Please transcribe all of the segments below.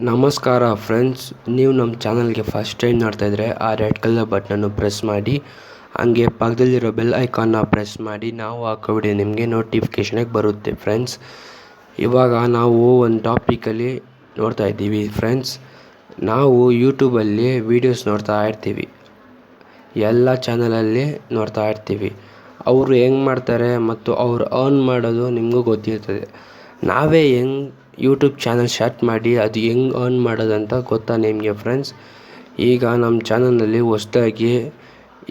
ನಮಸ್ಕಾರ ಫ್ರೆಂಡ್ಸ್, ನೀವು ನಮ್ಮ ಚಾನಲ್ಗೆ ಫಸ್ಟ್ ಟೈಮ್ ನೋಡ್ತಾಯಿದ್ರೆ ಆ ರೆಡ್ ಕಲರ್ ಬಟನನ್ನು ಪ್ರೆಸ್ ಮಾಡಿ, ಹಂಗೆ ಪಕ್ಕದಲ್ಲಿರೋ ಬೆಲ್ ಐಕಾನ್ನ ಪ್ರೆಸ್ ಮಾಡಿ. ನಾವು ಹಾಕೋ ವಿಡಿಯೋ ನಿಮಗೆ ನೋಟಿಫಿಕೇಷನಾಗಿ ಬರುತ್ತೆ. ಫ್ರೆಂಡ್ಸ್, ಇವಾಗ ನಾವು ಒಂದು ಟಾಪಿಕಲ್ಲಿ ನೋಡ್ತಾ ಇದ್ದೀವಿ. ಫ್ರೆಂಡ್ಸ್, ನಾವು ಯೂಟ್ಯೂಬಲ್ಲಿ ವೀಡಿಯೋಸ್ ನೋಡ್ತಾ ಇರ್ತೀವಿ, ಎಲ್ಲ ಚಾನಲಲ್ಲಿ ನೋಡ್ತಾ ಇರ್ತೀವಿ. ಅವರು ಹೆಂಗೆ ಮಾಡ್ತಾರೆ ಮತ್ತು ಅವ್ರು ಅರ್ನ್ ಮಾಡೋದು ನಿಮಗೂ ಗೊತ್ತಿರ್ತದೆ. ನಾವೇ ಹೆಂಗೆ ಯೂಟ್ಯೂಬ್ ಚಾನಲ್ ಸ್ಟಾರ್ಟ್ ಮಾಡಿ ಅದು ಹೆಂಗೆ ಅರ್ನ್ ಮಾಡೋದಂತ ಗೊತ್ತಾ ನಿಮಗೆ? ಫ್ರೆಂಡ್ಸ್, ಈಗ ನಮ್ಮ ಚಾನಲ್ನಲ್ಲಿ ಹೊಸದಾಗಿ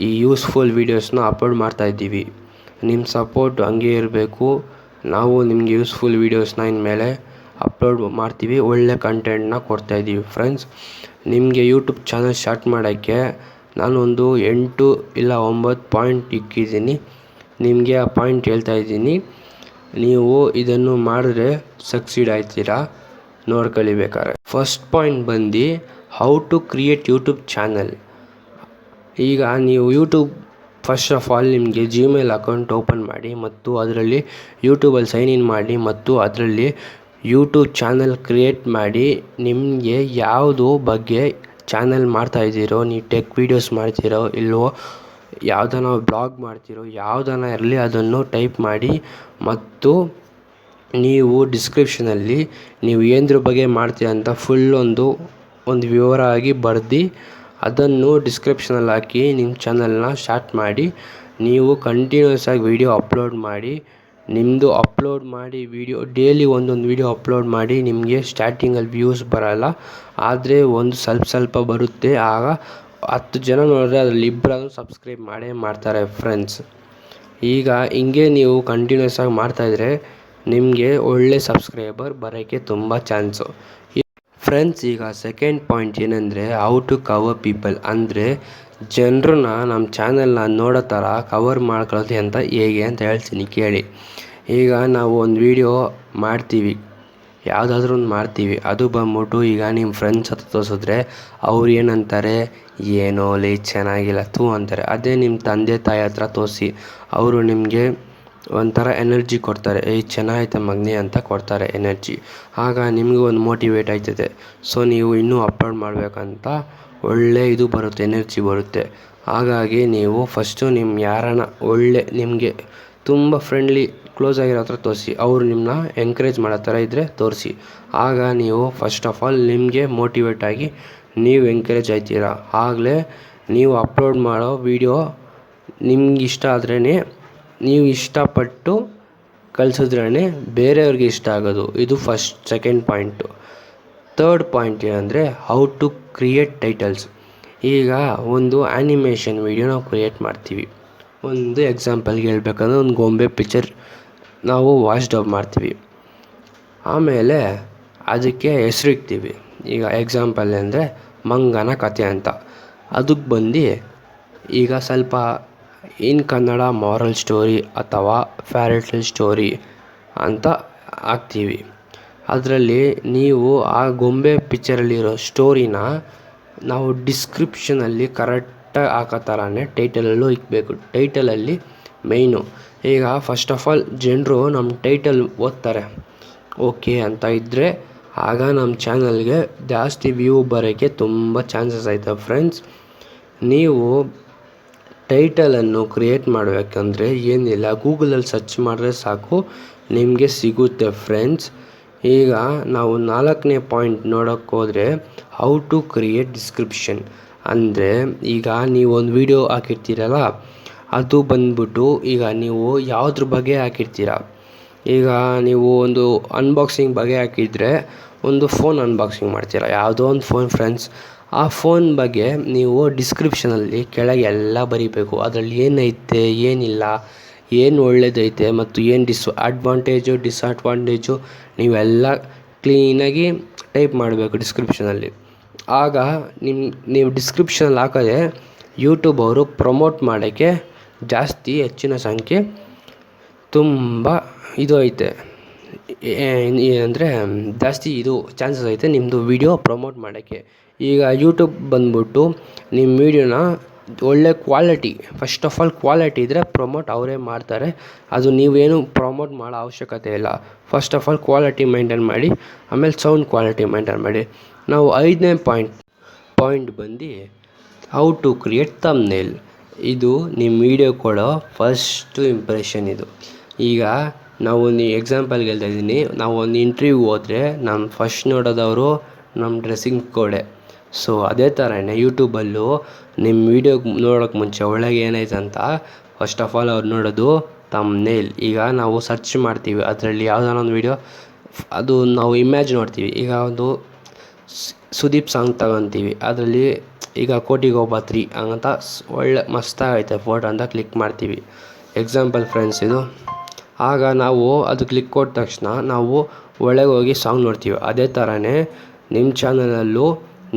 ಈ ಯೂಸ್ಫುಲ್ ವೀಡಿಯೋಸ್ನ ಅಪ್ಲೋಡ್ ಮಾಡ್ತಾಯಿದ್ದೀವಿ. ನಿಮ್ಮ ಸಪೋರ್ಟ್ ಹಂಗೆ ಇರಬೇಕು. ನಾವು ನಿಮಗೆ ಯೂಸ್ಫುಲ್ ವೀಡಿಯೋಸ್ನ ಇನ್ಮೇಲೆ ಅಪ್ಲೋಡ್ ಮಾಡ್ತೀವಿ, ಒಳ್ಳೆ ಕಂಟೆಂಟ್ನ ಕೊಡ್ತಾಯಿದ್ದೀವಿ. ಫ್ರೆಂಡ್ಸ್, ನಿಮಗೆ ಯೂಟ್ಯೂಬ್ ಚಾನಲ್ ಸ್ಟಾರ್ಟ್ ಮಾಡೋಕ್ಕೆ ನಾನೊಂದು 8 ಇಲ್ಲ 9 ಪಾಯಿಂಟ್ ಇಕ್ಕಿದ್ದೀನಿ. ನಿಮಗೆ ಆ ಪಾಯಿಂಟ್ ಹೇಳ್ತಾಯಿದ್ದೀನಿ. ನೀವು ಇದನ್ನು ಮಾಡಿದ್ರೆ ಸಕ್ಸೀಡ್ ಆಯ್ತೀರಾ, ನೋಡ್ಕೊಳ್ಳಿ ಬೇಕಾದ್ರೆ. ಫಸ್ಟ್ ಪಾಯಿಂಟ್ ಬಂದು how to create YouTube channel. ಈಗ ನೀವು ಯೂಟ್ಯೂಬ್ ಫಸ್ಟ್ ಆಫ್ ಆಲ್ ನಿಮಗೆ ಜಿಮೇಲ್ ಅಕೌಂಟ್ ಓಪನ್ ಮಾಡಿ ಮತ್ತು ಅದರಲ್ಲಿ ಯೂಟ್ಯೂಬಲ್ಲಿ ಸೈನ್ ಇನ್ ಮಾಡಿ ಮತ್ತು ಅದರಲ್ಲಿ ಯೂಟ್ಯೂಬ್ ಚಾನಲ್ ಕ್ರಿಯೇಟ್ ಮಾಡಿ. ನಿಮಗೆ ಯಾವುದು ಬಗ್ಗೆ ಚಾನಲ್ ಮಾಡ್ತಾಯಿದ್ದೀರೋ, ನೀವು ಟೆಕ್ ವೀಡಿಯೋಸ್ ಮಾಡ್ತೀರೋ ಇಲ್ವೋ, ಯಾವುದನ್ನ ಬ್ಲಾಗ್ ಮಾಡ್ತಿರೋ, ಯಾವುದನ್ನ ಇರಲಿ ಅದನ್ನು ಟೈಪ್ ಮಾಡಿ ಮತ್ತು ನೀವು ಡಿಸ್ಕ್ರಿಪ್ಷನಲ್ಲಿ ನೀವು ಏನದ್ರ ಬಗ್ಗೆ ಮಾಡ್ತೀರ ಅಂತ ಫುಲ್ ಒಂದು ವಿವರ ಆಗಿ ಬರೆದು ಅದನ್ನು ಡಿಸ್ಕ್ರಿಪ್ಷನಲ್ಲಿ ಹಾಕಿ ನಿಮ್ಮ ಚಾನಲ್ನ ಸ್ಟಾರ್ಟ್ ಮಾಡಿ. ನೀವು ಕಂಟಿನ್ಯೂಸ್ ಆಗಿ ವೀಡಿಯೋ ಅಪ್ಲೋಡ್ ಮಾಡಿ. ನಿಮ್ಮದು ಅಪ್ಲೋಡ್ ಮಾಡಿ ವೀಡಿಯೋ ಡೈಲಿ ಒಂದೊಂದು ವೀಡಿಯೋ ಅಪ್ಲೋಡ್ ಮಾಡಿ. ನಿಮಗೆ ಸ್ಟಾರ್ಟಿಂಗಲ್ಲಿ ವ್ಯೂಸ್ ಬರೋಲ್ಲ, ಆದರೆ ಒಂದು ಸ್ವಲ್ಪ ಬರುತ್ತೆ. ಆಗ 10 ಜನ ನೋಡಿದ್ರೆ ಅದರಲ್ಲಿ 2 ಸಬ್ಸ್ಕ್ರೈಬ್ ಮಾಡ್ತಾರೆ. ಫ್ರೆಂಡ್ಸ್, ಈಗ ಹಿಂಗೆ ನೀವು ಕಂಟಿನ್ಯೂಸ್ ಆಗಿ ಮಾಡ್ತಾಯಿದ್ರೆ ನಿಮಗೆ ಒಳ್ಳೆ ಸಬ್ಸ್ಕ್ರೈಬರ್ ಬರೋಕ್ಕೆ ತುಂಬ ಚಾನ್ಸು. ಫ್ರೆಂಡ್ಸ್, ಈಗ ಸೆಕೆಂಡ್ ಪಾಯಿಂಟ್ ಏನಂದರೆ ಹೌ ಟು ಕವರ್ ಪೀಪಲ್. ಅಂದರೆ ಜನರನ್ನ ನಮ್ಮ ಚಾನಲ್ನ ನೋಡೋ ಥರ ಕವರ್ ಮಾಡ್ಕೊಳ್ಳೋದು ಹೇಗೆ ಅಂತ ಹೇಳ್ತೀನಿ ಕೇಳಿ. ಈಗ ನಾವು ಒಂದು ವೀಡಿಯೋ ಮಾಡ್ತೀವಿ, ಯಾವುದಾದ್ರೂ ಒಂದು ಮಾಡ್ತೀವಿ, ಅದು ಬಂದ್ಬಿಟ್ಟು ಈಗ ನಿಮ್ಮ ಫ್ರೆಂಡ್ಸ್ ಹತ್ರ ತೋರಿಸಿದ್ರೆ ಅವ್ರು ಏನಂತಾರೆ, ಏನೋ ಲೇ ಚೆನ್ನಾಗಿಲ್ಲ ಅಂತಾರೆ. ಅದೇ ನಿಮ್ಮ ತಂದೆ ತಾಯಿ ಹತ್ರ ತೋರಿಸಿ, ಅವರು ನಿಮಗೆ ಒಂಥರ ಎನರ್ಜಿ ಕೊಡ್ತಾರೆ, ಚೆನ್ನಾಗೈತೆ ಮಗನೇ ಅಂತ ಕೊಡ್ತಾರೆ ಎನರ್ಜಿ. ಆಗ ನಿಮಗೂ ಒಂದು ಮೋಟಿವೇಟ್ ಆಯ್ತದೆ. ಸೊ ನೀವು ಇನ್ನೂ ಅಪ್ಲೋಡ್ ಮಾಡಬೇಕಂತ ಒಳ್ಳೆ ಇದು ಬರುತ್ತೆ, ಎನರ್ಜಿ ಬರುತ್ತೆ. ಹಾಗಾಗಿ ನೀವು ಫಸ್ಟು ಯಾರನ್ನ ಒಳ್ಳೆ ನಿಮಗೆ ತುಂಬ ಫ್ರೆಂಡ್ಲಿ ಕ್ಲೋಸ್ ಆಗಿರೋ ಹತ್ರ ತೋರಿಸಿ, ಅವರು ನಿಮ್ಮನ್ನ ಎಂಕರೇಜ್ ಮಾಡೋ ಥರ ಇದ್ದರೆ ತೋರಿಸಿ. ಆಗ ನೀವು ಫಸ್ಟ್ ಆಫ್ ಆಲ್ ನಿಮಗೆ ಮೋಟಿವೇಟ್ ಆಗಿ ನೀವು ಎಂಕರೇಜ್ ಆಯ್ತೀರಾ. ಆಗಲೇ ನೀವು ಅಪ್ಲೋಡ್ ಮಾಡೋ ವೀಡಿಯೋ ನಿಮ್ಗೆ ಇಷ್ಟ ಆದ್ರೇ, ನೀವು ಇಷ್ಟಪಟ್ಟು ಕಳಿಸಿದ್ರೇ ಬೇರೆಯವ್ರಿಗೆ ಇಷ್ಟ ಆಗೋದು. ಇದು ಸೆಕೆಂಡ್ ಪಾಯಿಂಟು. ಥರ್ಡ್ ಪಾಯಿಂಟ್ ಏನಂದರೆ ಹೌ ಟು ಕ್ರಿಯೇಟ್ ಟೈಟಲ್ಸ್. ಈಗ ಒಂದು ಆ್ಯನಿಮೇಷನ್ ವೀಡಿಯೋ ನಾವು ಕ್ರಿಯೇಟ್ ಮಾಡ್ತೀವಿ. ಒಂದು ಎಕ್ಸಾಂಪಲ್ಗೆ ಹೇಳ್ಬೇಕಂದ್ರೆ ಒಂದು ಗೊಂಬೆ ಪಿಕ್ಚರ್ ನಾವು ವಾಯ್ಸ್ ಡಬ್ ಮಾಡ್ತೀವಿ. ಆಮೇಲೆ ಅದಕ್ಕೆ ಹೆಸರು ಇಡ್ತೀವಿ. ಈಗ ಎಕ್ಸಾಂಪಲ್ ಅಂದರೆ ಮಂಗನ ಕಥೆ ಅಂತ. ಅದಕ್ಕೆ ಬಂದು ಈಗ ಸ್ವಲ್ಪ ಇನ್ ಕನ್ನಡ ಮಾರಲ್ ಸ್ಟೋರಿ ಅಥವಾ ಫ್ಯಾರಿ ಟೇಲ್ ಸ್ಟೋರಿ ಅಂತ ಹಾಕ್ತೀವಿ. ಅದರಲ್ಲಿ ನೀವು ಆ ಗೊಂಬೆ ಪಿಕ್ಚರಲ್ಲಿರೋ ಸ್ಟೋರಿನ ನಾವು ಡಿಸ್ಕ್ರಿಪ್ಷನಲ್ಲಿ ಕರೆಕ್ಟಾಗಿ ಹಾಕೋ ಥರನೇ ಟೈಟಲಲ್ಲೂ ಇಕ್ಬೇಕು. ಟೈಟಲಲ್ಲಿ ಮೇಯ್ನು. ಈಗ ಫಸ್ಟ್ ಆಫ್ ಆಲ್ ಜನರು ನಮ್ಮ ಟೈಟಲ್ ಓದ್ತಾರೆ, ಓಕೆ ಅಂತ ಇದ್ದರೆ ಆಗ ನಮ್ಮ ಚಾನಲ್ಗೆ ಜಾಸ್ತಿ ವ್ಯೂ ಬರೋಕ್ಕೆ ತುಂಬ ಚಾನ್ಸಸ್ ಆಯ್ತವೆ. ಫ್ರೆಂಡ್ಸ್, ನೀವು ಟೈಟಲನ್ನು ಕ್ರಿಯೇಟ್ ಮಾಡಬೇಕಂದ್ರೆ ಏನಿಲ್ಲ, ಗೂಗಲಲ್ಲಿ ಸರ್ಚ್ ಮಾಡಿದ್ರೆ ಸಾಕು, ನಿಮಗೆ ಸಿಗುತ್ತೆ. ಫ್ರೆಂಡ್ಸ್, ಈಗ ನಾವು 4ನೇ ಪಾಯಿಂಟ್ ನೋಡೋಕ್ಕೆ ಹೋದರೆ ಹೌ ಟು ಕ್ರಿಯೇಟ್ ಡಿಸ್ಕ್ರಿಪ್ಷನ್. ಅಂದರೆ ಈಗ ನೀವು ಒಂದು ವೀಡಿಯೋ ಹಾಕಿರ್ತೀರಲ್ಲ, ಅದು ಬಂದ್ಬಿಟ್ಟು ಈಗ ನೀವು ಯಾವುದ್ರ ಬಗ್ಗೆ ಹಾಕಿರ್ತೀರ. ಈಗ ನೀವು ಒಂದು ಅನ್ಬಾಕ್ಸಿಂಗ್ ಬಗ್ಗೆ ಹಾಕಿದರೆ ಒಂದು ಫೋನ್ ಅನ್ಬಾಕ್ಸಿಂಗ್ ಮಾಡ್ತೀರ, ಯಾವುದೋ ಒಂದು ಫೋನ್. ಫ್ರೆಂಡ್ಸ್, ಆ ಫೋನ್ ಬಗ್ಗೆ ನೀವು ಡಿಸ್ಕ್ರಿಪ್ಷನಲ್ಲಿ ಕೆಳಗೆ ಎಲ್ಲ ಬರೀಬೇಕು. ಅದರಲ್ಲಿ ಏನೈತೆ, ಏನಿಲ್ಲ, ಏನು ಒಳ್ಳೇದೈತೆ ಮತ್ತು ಏನು ಡಿಸ್ಅಡ್ವಾಂಟೇಜು ನೀವೆಲ್ಲ ಕ್ಲೀನಾಗಿ ಟೈಪ್ ಮಾಡಬೇಕು ಡಿಸ್ಕ್ರಿಪ್ಷನಲ್ಲಿ. ಆಗ ನೀವು ಡಿಸ್ಕ್ರಿಪ್ಷನಲ್ಲಿ ಹಾಕೋದೆ ಯೂಟ್ಯೂಬ್ ಅವರು ಪ್ರಮೋಟ್ ಮಾಡೋಕ್ಕೆ ಹೆಚ್ಚಿನ ಸಂಖ್ಯೆ ತುಂಬ ಇದು ಐತೆ. ಅಂದರೆ ಜಾಸ್ತಿ ಇದು ಚಾನ್ಸಸ್ ಐತೆ ನಿಮ್ಮದು ವೀಡಿಯೋ ಪ್ರಮೋಟ್ ಮಾಡೋಕ್ಕೆ. ಈಗ ಯೂಟ್ಯೂಬ್ ಬಂದ್ಬಿಟ್ಟು ನಿಮ್ಮ ವೀಡಿಯೋನ ಒಳ್ಳೆ quality, first of all quality ಇದ್ದರೆ ಪ್ರಮೋಟ್ ಅವರೇ ಮಾಡ್ತಾರೆ. ಅದು ನೀವೇನು ಪ್ರಮೋಟ್ ಮಾಡೋ ಅವಶ್ಯಕತೆ ಇಲ್ಲ. First of all quality maintain ಮಾಡಿ, ಆಮೇಲೆ ಸೌಂಡ್ ಕ್ವಾಲಿಟಿ ಮೇಂಟೈನ್ ಮಾಡಿ. ನಾವು 5ನೇ ಪಾಯಿಂಟ್ ಬಂದು ಹೌ ಟು ಕ್ರಿಯೇಟ್ ಥಂಬ್ನೇಲ್. ಇದು ನಿಮ್ಮ ವಿಡಿಯೋ ಕೊಡೋ ಫಸ್ಟು ಇಂಪ್ರೆಷನ್ ಇದು. ಈಗ ನಾವು ಒಂದು ಎಕ್ಸಾಂಪಲ್ಗೆ ಹೇಳ್ತಾ ಇದ್ದೀನಿ, ನಾವು ಒಂದು ಇಂಟರ್ವ್ಯೂಗೆ ಹೋದರೆ ನಮ್ಮ ಫಸ್ಟ್ ನೋಡೋದವರು ನಮ್ಮ ಡ್ರೆಸ್ಸಿಂಗ್ ಕೋಡೆ. ಸೊ ಅದೇ ಥರನೇ ಯೂಟ್ಯೂಬಲ್ಲೂ ನಿಮ್ಮ ವೀಡಿಯೋ ನೋಡೋಕ್ಕೆ ಮುಂಚೆ ಒಳಗೆ ಏನೈತೆ ಅಂತ ಫಸ್ಟ್ ಆಫ್ ಆಲ್ ಅವ್ರು ನೋಡೋದು ಥಂಬ್ನೇಲ್. ಈಗ ನಾವು ಸರ್ಚ್ ಮಾಡ್ತೀವಿ, ಅದರಲ್ಲಿ ಯಾವುದಾರ ಒಂದು ವೀಡಿಯೋ, ಅದು ನಾವು ಇಮ್ಯಾಜ್ ನೋಡ್ತೀವಿ. ಈಗ ಒಂದು ಸುದೀಪ್ ಸಾಂಗ್ ತಗೊತೀವಿ, ಅದರಲ್ಲಿ ಈಗ ಕೋಟಿಗೊಬ್ಬ 3 ಹಂಗಂತ ಒಳ್ಳೆ ಮಸ್ತಾಗೈತೆ ಫೋಟೋ ಅಂತ ಕ್ಲಿಕ್ ಮಾಡ್ತೀವಿ. ಎಕ್ಸಾಂಪಲ್ ಫ್ರೆಂಡ್ಸ್ ಇದು. ಆಗ ನಾವು ಅದು ಕ್ಲಿಕ್ ಕೊಟ್ಟ ತಕ್ಷಣ ನಾವು ಒಳಗೆ ಹೋಗಿ ಸಾಂಗ್ ನೋಡ್ತೀವಿ. ಅದೇ ಥರನೇ ನಿಮ್ಮ ಚಾನಲಲ್ಲೂ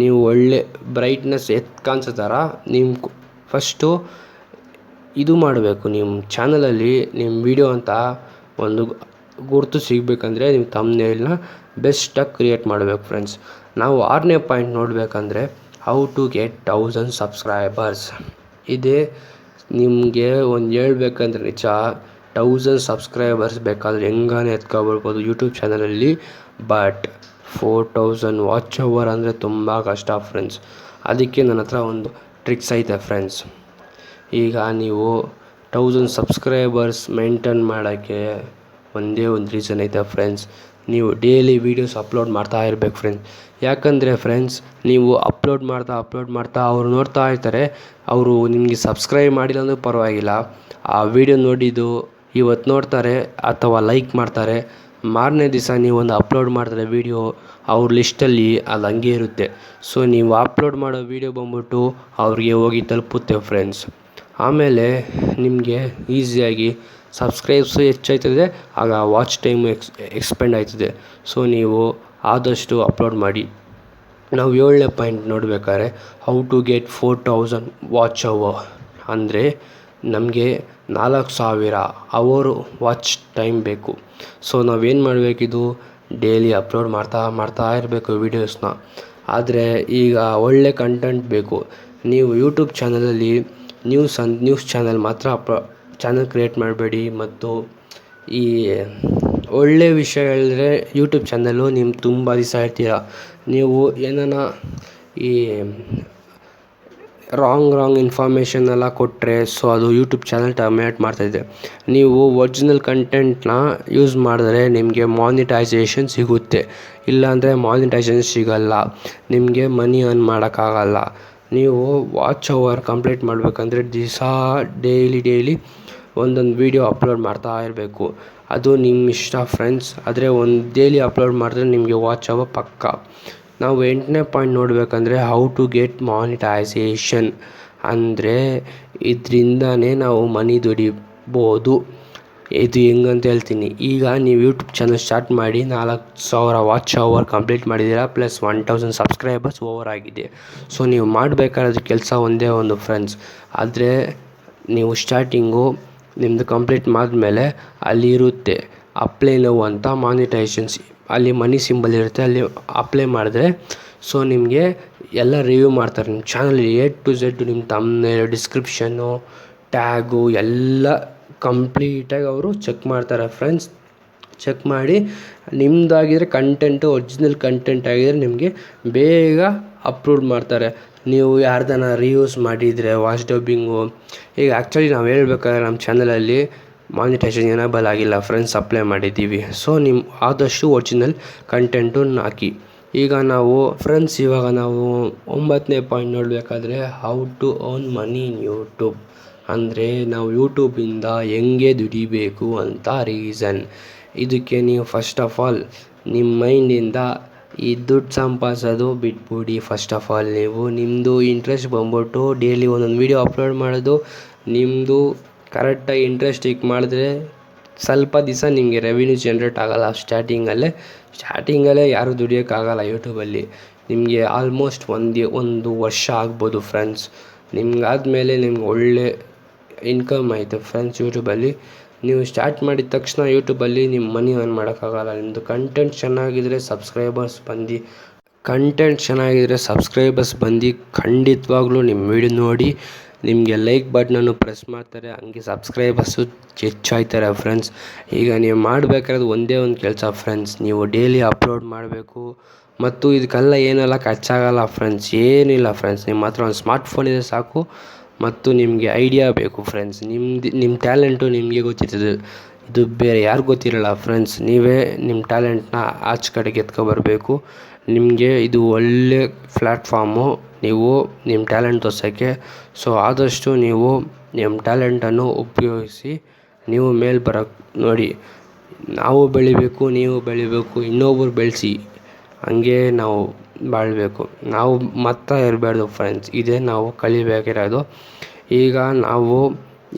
ನೀವು ಒಳ್ಳೆ ಬ್ರೈಟ್ನೆಸ್ ಕಾಣಿಸೋ ಥರ ನಿಮ್ಮ ಫಸ್ಟು ಇದು ಮಾಡಬೇಕು. ನಿಮ್ಮ ಚಾನಲಲ್ಲಿ ನಿಮ್ಮ ವಿಡಿಯೋ ಅಂತ ಒಂದು ಗುರುತು ಸಿಗಬೇಕಂದ್ರೆ ನೀವು ಥಂಬ್ನೇಲ್ನ ಬೆಸ್ಟಾಗಿ ಕ್ರಿಯೇಟ್ ಮಾಡಬೇಕು ಫ್ರೆಂಡ್ಸ್. ನಾವು 6ನೇ ಪಾಯಿಂಟ್ ನೋಡಬೇಕಂದ್ರೆ ಹೌ ಟು ಗೆಟ್ 1000 ಸಬ್ಸ್ಕ್ರೈಬರ್ಸ್. ಇದೇ ನಿಮಗೆ ಒಂದು ಹೇಳ್ಬೇಕಂದ್ರೆ ನಿಜ, 1000 ಸಬ್ಸ್ಕ್ರೈಬರ್ಸ್ ಬೇಕಾದರೆ ಹೆಂಗಾನೆ ಎತ್ಕೊಬಿಡ್ಬೋದು ಯೂಟ್ಯೂಬ್ ಚಾನಲಲ್ಲಿ. ಬಟ್ 4000 ವಾಚ್ ಅವರ್ ಅಂದರೆ ತುಂಬ ಕಷ್ಟ ಫ್ರೆಂಡ್ಸ್. ಅದಕ್ಕೆ ನನ್ನ ಹತ್ರ ಒಂದು ಟ್ರಿಕ್ಸ್ ಐತೆ ಫ್ರೆಂಡ್ಸ್. ಈಗ ನೀವು 1000 ಸಬ್ಸ್ಕ್ರೈಬರ್ಸ್ ಮೇಂಟೈನ್ ಮಾಡೋಕ್ಕೆ ಒಂದೇ ಒಂದು ರೀಸನ್ ಐತೆ ಫ್ರೆಂಡ್ಸ್. ನೀವು ಡೈಲಿ ವೀಡಿಯೋಸ್ ಅಪ್ಲೋಡ್ ಮಾಡ್ತಾ ಇರಬೇಕು ಫ್ರೆಂಡ್ಸ್. ಯಾಕಂದರೆ ಫ್ರೆಂಡ್ಸ್, ನೀವು ಅಪ್ಲೋಡ್ ಮಾಡ್ತಾ ಅವ್ರು ನೋಡ್ತಾ ಇರ್ತಾರೆ. ಅವರು ನಿಮಗೆ ಸಬ್ಸ್ಕ್ರೈಬ್ ಮಾಡಿಲ್ಲ ಅಂದರೂ ಪರವಾಗಿಲ್ಲ, ಆ ವಿಡಿಯೋ ನೋಡಿದ್ದು ಇವತ್ತು ನೋಡ್ತಾರೆ ಅಥವಾ ಲೈಕ್ ಮಾಡ್ತಾರೆ. ಮಾರನೇ ದಿವಸ ನೀವೊಂದು ಅಪ್ಲೋಡ್ ಮಾಡ್ತಾರೆ ವೀಡಿಯೋ, ಅವ್ರ ಲಿಸ್ಟಲ್ಲಿ ಅದು ಹಂಗೆ ಇರುತ್ತೆ. ಸೊ ನೀವು ಅಪ್ಲೋಡ್ ಮಾಡೋ ವೀಡಿಯೋ ಬಂದ್ಬಿಟ್ಟು ಅವ್ರಿಗೆ ಹೋಗಿ ತಲುಪುತ್ತೆ ಫ್ರೆಂಡ್ಸ್. ಆಮೇಲೆ ನಿಮಗೆ ಈಸಿಯಾಗಿ ಸಬ್ಸ್ಕ್ರೈಬ್ಸು ಹೆಚ್ಚಾಯ್ತದೆ, ಆಗ ವಾಚ್ ಟೈಮು ಎಕ್ಸ್ಪೆಂಡ್ ಆಯ್ತದೆ. ಸೊ ನೀವು ಆದಷ್ಟು ಅಪ್ಲೋಡ್ ಮಾಡಿ. ನಾವು 7ನೇ ಪಾಯಿಂಟ್ ನೋಡಬೇಕಾದ್ರೆ how to get 4000 watch hour. ಅಂದರೆ ನಮಗೆ 4000 ಅವರು ವಾಚ್ ಟೈಮ್ ಬೇಕು. ಸೊ ನಾವೇನು ಮಾಡಬೇಕಿದು, ಡೈಲಿ ಅಪ್ಲೋಡ್ ಮಾಡ್ತಾ ಇರಬೇಕು ವೀಡಿಯೋಸ್ನ. ಆದರೆ ಈಗ ಒಳ್ಳೆ ಕಂಟೆಂಟ್ ಬೇಕು. ನೀವು ಯೂಟ್ಯೂಬ್ ಚಾನಲಲ್ಲಿ ನ್ಯೂಸ್ ಚಾನಲ್ ಮಾತ್ರ ಚಾನಲ್ ಕ್ರಿಯೇಟ್ ಮಾಡಬೇಡಿ. ಮತ್ತು ಈ ಒಳ್ಳೆ ವಿಷಯ ಹೇಳಿದ್ರೆ ಯೂಟ್ಯೂಬ್ ಚಾನಲ್ಲು ನಿಮ್ಮ ತುಂಬ ದಿವಸ ಇರ್ತೀರ. ನೀವು ಏನಾನ ಈ ರಾಂಗ್ ಇನ್ಫಾರ್ಮೇಷನ್ ಎಲ್ಲ ಕೊಟ್ಟರೆ ಸೊ ಅದು ಯೂಟ್ಯೂಬ್ ಚಾನಲ್ ಟರ್ಮಿನೇಟ್ ಮಾಡ್ತಾಯಿದೆ. ನೀವು ಒರಿಜಿನಲ್ ಕಂಟೆಂಟ್ನ ಯೂಸ್ ಮಾಡಿದ್ರೆ ನಿಮಗೆ ಮಾನಿಟೈಸೇಷನ್ ಸಿಗುತ್ತೆ. ಇಲ್ಲಾಂದರೆ ಮಾನಿಟೈಸೇಷನ್ ಸಿಗಲ್ಲ, ನಿಮಗೆ ಮನಿ ಅರ್ನ್ ಮಾಡೋಕ್ಕಾಗಲ್ಲ. ನೀವು ವಾಚ್ ಅವರ್ ಕಂಪ್ಲೀಟ್ ಮಾಡಬೇಕಂದ್ರೆ ದಿವಸ ಡೈಲಿ ಒಂದೊಂದು ವೀಡಿಯೋ ಅಪ್ಲೋಡ್ ಮಾಡ್ತಾ ಇರಬೇಕು. ಅದು ನಿಮ್ಮ ಇಷ್ಟ ಫ್ರೆಂಡ್ಸ್. ಆದರೆ ಒಂದು ಡೈಲಿ ಅಪ್ಲೋಡ್ ಮಾಡಿದ್ರೆ ನಿಮಗೆ ವಾಚ್ ಅವರ್ ಪಕ್ಕ. ನಾವು 8ನೇ ಪಾಯಿಂಟ್ ನೋಡಬೇಕಂದ್ರೆ ಹೌ ಟು ಗೆಟ್ ಮಾನಿಟೈಸೇಷನ್. ಅಂದರೆ ಇದರಿಂದನೇ ನಾವು ಮನಿ ದುಡಿಬೋದು. ಇದು ಹೆಂಗಂತ ಹೇಳ್ತೀನಿ. ಈಗ ನೀವು ಯೂಟ್ಯೂಬ್ ಚಾನಲ್ ಸ್ಟಾರ್ಟ್ ಮಾಡಿ 4000 ವಾಚ್ ಅವರ್ ಕಂಪ್ಲೀಟ್ ಮಾಡಿದ್ದೀರಾ, ಪ್ಲಸ್ 1000 ಸಬ್ಸ್ಕ್ರೈಬರ್ಸ್ ಓವರ್ ಆಗಿದೆ. ಸೊ ನೀವು ಮಾಡಬೇಕಾದ ಕೆಲಸ ಒಂದೇ ಒಂದು ಫ್ರೆಂಡ್ಸ್. ಆದರೆ ನೀವು ಸ್ಟಾರ್ಟಿಂಗು ನಿಮ್ಮದು ಕಂಪ್ಲೀಟ್ ಮಾಡಿದ್ಮೇಲೆ ಅಲ್ಲಿ ಇರುತ್ತೆ ಅಪ್ಲೈ ನೌ ಅಂತ ಮಾನಿಟೈಸೇಷನ್ಸ್, ಅಲ್ಲಿ ಮನಿ ಸಿಂಬಲ್ ಇರುತ್ತೆ, ಅಲ್ಲಿ ಅಪ್ಲೈ ಮಾಡಿದ್ರೆ ಸೊ ನಿಮಗೆ ಎಲ್ಲ ರಿವ್ಯೂ ಮಾಡ್ತಾರೆ. ನಿಮ್ಮ ಚಾನಲ್ A to Z, ನಿಮ್ಮ ಥಂಬ್ನೇಲ್, ಡಿಸ್ಕ್ರಿಪ್ಷನ್ನು, ಟ್ಯಾಗು ಎಲ್ಲ ಕಂಪ್ಲೀಟಾಗಿ ಅವರು ಚೆಕ್ ಮಾಡ್ತಾರೆ ಫ್ರೆಂಡ್ಸ್. ಚೆಕ್ ಮಾಡಿ ನಿಮ್ಮದಾಗಿದ್ರೆ ಕಂಟೆಂಟು ಒರಿಜಿನಲ್ ಕಂಟೆಂಟ್ ಆಗಿದ್ರೆ ನಿಮಗೆ ಬೇಗ ಅಪ್ಲೋಡ್ ಮಾಡ್ತಾರೆ. ನೀವು ಯಾರ್ದಾನ ರಿವ್ಯೂಸ್ ಮಾಡಿದರೆ ವಾಯ್ಸ್ ಡಬ್ಬಿಂಗು, ಈಗ ಆ್ಯಕ್ಚುಲಿ ನಾವು ಹೇಳ್ಬೇಕಾದ್ರೆ ನಮ್ಮ ಚಾನಲಲ್ಲಿ ಮಾನಿಟೈಸೇಷನ್ ಎನೇಬಲ್ ಆಗಿಲ್ಲ ಫ್ರೆಂಡ್ಸ್, ಅಪ್ಲೈ ಮಾಡಿದ್ದೀವಿ. ಸೊ ನಿಮ್ಮ ಆದಷ್ಟು ಒರಿಜಿನಲ್ ಕಂಟೆಂಟನ್ನು ಹಾಕಿ. ಈಗ ನಾವು ಫ್ರೆಂಡ್ಸ್ ಇವಾಗ ನಾವು 9ನೇ ಪಾಯಿಂಟ್ ನೋಡಬೇಕಾದ್ರೆ how to earn money in YouTube. ಅಂದರೆ ನಾವು ಯೂಟ್ಯೂಬಿಂದ ಹೆಂಗೆ ದುಡಿಬೇಕು ಅಂತ ರೀಸನ್. ಇದಕ್ಕೆ ನೀವು ಫಸ್ಟ್ ಆಫ್ ಆಲ್ ನಿಮ್ಮ ಮೈಂಡಿಂದ ಈ ದುಡ್ಡು ಸಂಪಾದಿಸೋದು ಬಿಟ್ಬಿಡಿ. ಫಸ್ಟ್ ಆಫ್ ಆಲ್ ನೀವು ನಿಮ್ಮದು ಇಂಟ್ರೆಸ್ಟ್ ಬಂದ್ಬಿಟ್ಟು ಡೈಲಿ ಒಂದೊಂದು ವೀಡಿಯೋ ಅಪ್ಲೋಡ್ ಮಾಡೋದು. ನಿಮ್ಮದು ಕರೆಕ್ಟಾಗಿ ಇಂಟ್ರೆಸ್ಟಿಗೆ ಮಾಡಿದ್ರೆ ಸ್ವಲ್ಪ ದಿವಸ ನಿಮಗೆ ರೆವಿನ್ಯೂ ಜನ್ರೇಟ್ ಆಗೋಲ್ಲ. ಸ್ಟಾರ್ಟಿಂಗಲ್ಲೇ ಯಾರೂ ದುಡಿಯೋಕ್ಕಾಗಲ್ಲ ಯೂಟ್ಯೂಬಲ್ಲಿ. ನಿಮಗೆ ಆಲ್ಮೋಸ್ಟ್ ಒಂದು ವರ್ಷ ಆಗ್ಬೋದು ಫ್ರೆಂಡ್ಸ್. ನಿಮ್ಗಾದಮೇಲೆ ನಿಮ್ಗೆ ಒಳ್ಳೆ ಇನ್ಕಮ್ ಐತೆ ಫ್ರೆಂಡ್ಸ್ ಯೂಟ್ಯೂಬಲ್ಲಿ. ನೀವು ಸ್ಟಾರ್ಟ್ ಮಾಡಿದ ತಕ್ಷಣ ಯೂಟ್ಯೂಬಲ್ಲಿ ನಿಮ್ಮ ಮನಿ ಅರ್ನ್ ಮಾಡೋಕ್ಕಾಗಲ್ಲ. ನಿಮ್ಮದು ಕಂಟೆಂಟ್ ಚೆನ್ನಾಗಿದ್ದರೆ ಸಬ್ಸ್ಕ್ರೈಬರ್ಸ್ ಬಂದು ಕಂಟೆಂಟ್ ಚೆನ್ನಾಗಿದ್ರೆ ಸಬ್ಸ್ಕ್ರೈಬರ್ಸ್ ಬಂದು ಖಂಡಿತವಾಗ್ಲೂ ನಿಮ್ಮ ವಿಡಿಯೋ ನೋಡಿ ನಿಮಗೆ ಲೈಕ್ ಬಟನನ್ನು ಪ್ರೆಸ್ ಮಾಡ್ತಾರೆ, ಹಂಗೆ ಸಬ್ಸ್ಕ್ರೈಬರ್ಸು ಹೆಚ್ಚಾಯ್ತಾರೆ ಫ್ರೆಂಡ್ಸ್. ಈಗ ನೀವು ಮಾಡಬೇಕಾದ್ರೆ ಒಂದೇ ಒಂದು ಕೆಲಸ ಫ್ರೆಂಡ್ಸ್, ನೀವು ಡೈಲಿ ಅಪ್ಲೋಡ್ ಮಾಡಬೇಕು. ಮತ್ತು ಇದಕ್ಕೆಲ್ಲ ಏನೆಲ್ಲ ಖರ್ಚಾಗಲ್ಲ ಫ್ರೆಂಡ್ಸ್, ಏನಿಲ್ಲ ಫ್ರೆಂಡ್ಸ್. ನಿಮ್ಮ ಹತ್ರ ಒಂದು ಸ್ಮಾರ್ಟ್ಫೋನ್ ಇದೆ ಸಾಕು, ಮತ್ತು ನಿಮಗೆ ಐಡಿಯಾ ಬೇಕು ಫ್ರೆಂಡ್ಸ್. ನಿಮ್ಮ ಟ್ಯಾಲೆಂಟು ನಿಮಗೆ ಗೊತ್ತಿರ್ತದೆ, ಇದು ಬೇರೆ ಯಾರು ಗೊತ್ತಿರಲ್ಲ ಫ್ರೆಂಡ್ಸ್. ನೀವೇ ನಿಮ್ಮ ಟ್ಯಾಲೆಂಟ್ನ ಆಚೆ ಕಡೆಗೆ ಎತ್ಕೊಬರಬೇಕು. ನಿಮಗೆ ಇದು ಒಳ್ಳೆ ಪ್ಲ್ಯಾಟ್ಫಾರ್ಮು, ನೀವು ನಿಮ್ಮ ಟ್ಯಾಲೆಂಟ್ ತೋರ್ಸೋಕ್ಕೆ. ಸೊ ಆದಷ್ಟು ನೀವು ನಿಮ್ಮ ಟ್ಯಾಲೆಂಟನ್ನು ಉಪಯೋಗಿಸಿ ನೀವು ಮೇಲೆ ಬರೋಕ್ಕೆ ನೋಡಿ. ನಾವು ಬೆಳಿಬೇಕು, ನೀವು ಬೆಳಿಬೇಕು, ಇನ್ನೊಬ್ಬರು ಬೆಳೆಸಿ, ಹಂಗೆ ನಾವು ಬಾಳಬೇಕು. ನಾವು ಮತ್ತೆ ಇರಬಾರ್ದು ಫ್ರೆಂಡ್ಸ್, ಇದೇ ನಾವು ಕಲಿಬೇಕಿರೋದು. ಈಗ ನಾವು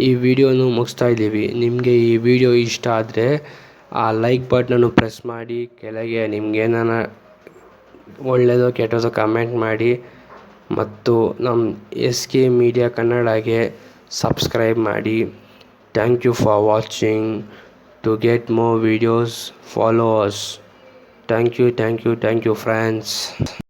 ಈ ವಿಡಿಯೋನು ಮುಗಿಸ್ತಾ ಇದ್ದೀವಿ. ನಿಮಗೆ ಈ ವಿಡಿಯೋ ಇಷ್ಟ ಆದರೆ ಆ ಲೈಕ್ ಬಟನನ್ನು ಪ್ರೆಸ್ ಮಾಡಿ, ಕೆಳಗೆ ನಿಮ್ಗೇನಾನ ಒಳ್ಳೆಯದೋ ಕೆಟ್ಟದೋ ಕಮೆಂಟ್ ಮಾಡಿ, ಮತ್ತು ನಮ್ಮ SK ಮೀಡಿಯಾ ಕನ್ನಡಗೆ ಸಬ್ಸ್ಕ್ರೈಬ್ ಮಾಡಿ. Thank you for watching. To get more videos, follow us. Thank you friends.